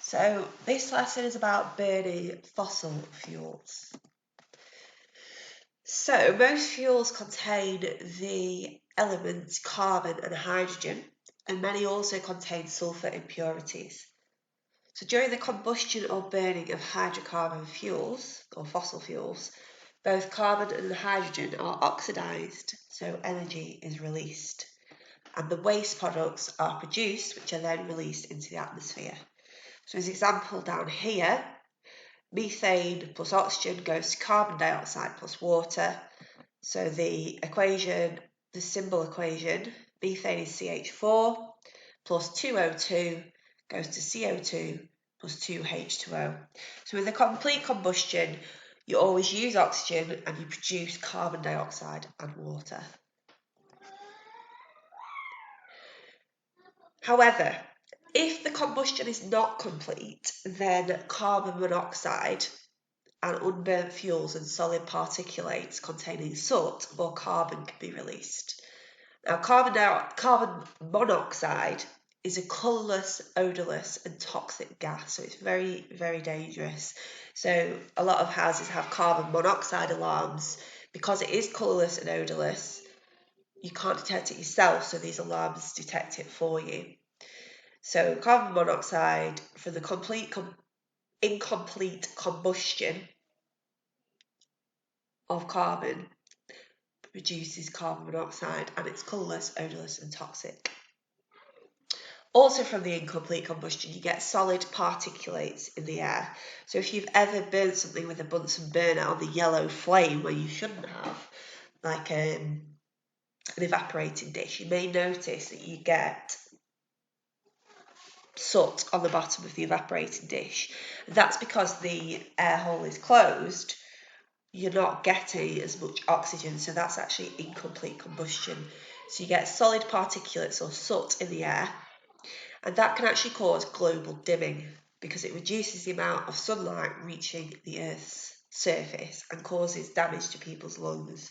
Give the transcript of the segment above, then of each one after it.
So this lesson is about burning fossil fuels. So most fuels contain the elements carbon and hydrogen, and many also contain sulfur impurities. So during the combustion or burning of hydrocarbon fuels or fossil fuels, both carbon and hydrogen are oxidized, so energy is released, and the waste products are produced, which are then released into the atmosphere. So as an example down here, methane plus oxygen goes to carbon dioxide plus water. So the equation, the symbol equation, methane is CH4 plus 2O2 goes to CO2 plus 2H2O. So with a complete combustion, you always use oxygen and you produce carbon dioxide and water. However, if the combustion is not complete, then carbon monoxide and unburnt fuels and solid particulates containing soot or carbon can be released. Now, carbon monoxide is a colourless, odourless and toxic gas, so it's very, very dangerous. So a lot of houses have carbon monoxide alarms. Because it is colourless and odourless, you can't detect it yourself, so these alarms detect it for you. So carbon monoxide, for the incomplete combustion of carbon, produces carbon monoxide, and it's colourless, odourless and toxic. Also from the incomplete combustion, you get solid particulates in the air. So if you've ever burnt something with a Bunsen burner on the yellow flame where you shouldn't have, like an evaporating dish, you may notice that you get soot on the bottom of the evaporating dish. That's because the air hole is closed. You're not getting as much oxygen, so that's actually incomplete combustion. So you get solid particulates or soot in the air, and that can actually cause global dimming because it reduces the amount of sunlight reaching the Earth's surface and causes damage to people's lungs.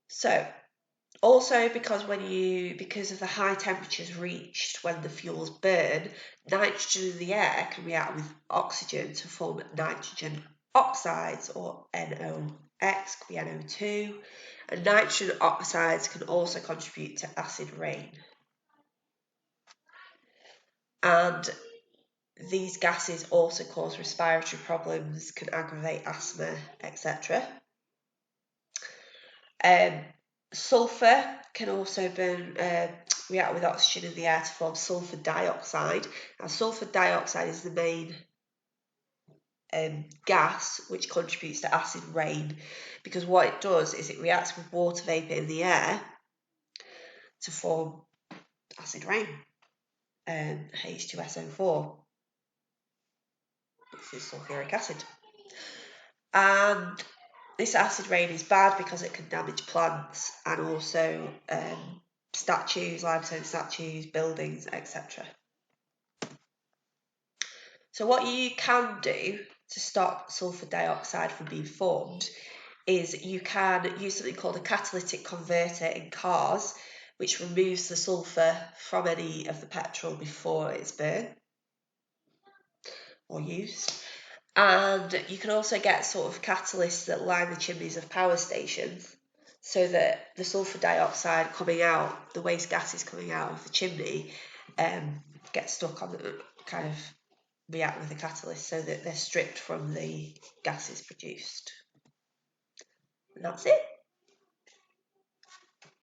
So also because of the high temperatures reached when the fuels burn, nitrogen in the air can react with oxygen to form nitrogen oxides, or NOx, could be NO2, and nitrogen oxides can also contribute to acid rain. And these gases also cause respiratory problems, can aggravate asthma, etc. Sulfur can also react with oxygen in the air to form sulfur dioxide. Now, sulfur dioxide is the main gas which contributes to acid rain, because what it does is it reacts with water vapour in the air to form acid rain, H2SO4, which is sulfuric acid. And this acid rain is bad because it can damage plants and also statues, limestone statues, buildings, etc. So what you can do to stop sulfur dioxide from being formed is you can use something called a catalytic converter in cars, which removes the sulfur from any of the petrol before it's burned or used. And you can also get sort of catalysts that line the chimneys of power stations, so that the sulfur dioxide coming out, the waste gases coming out of the chimney, get stuck on the kind of react with the catalyst, so that they're stripped from the gases produced. And that's it.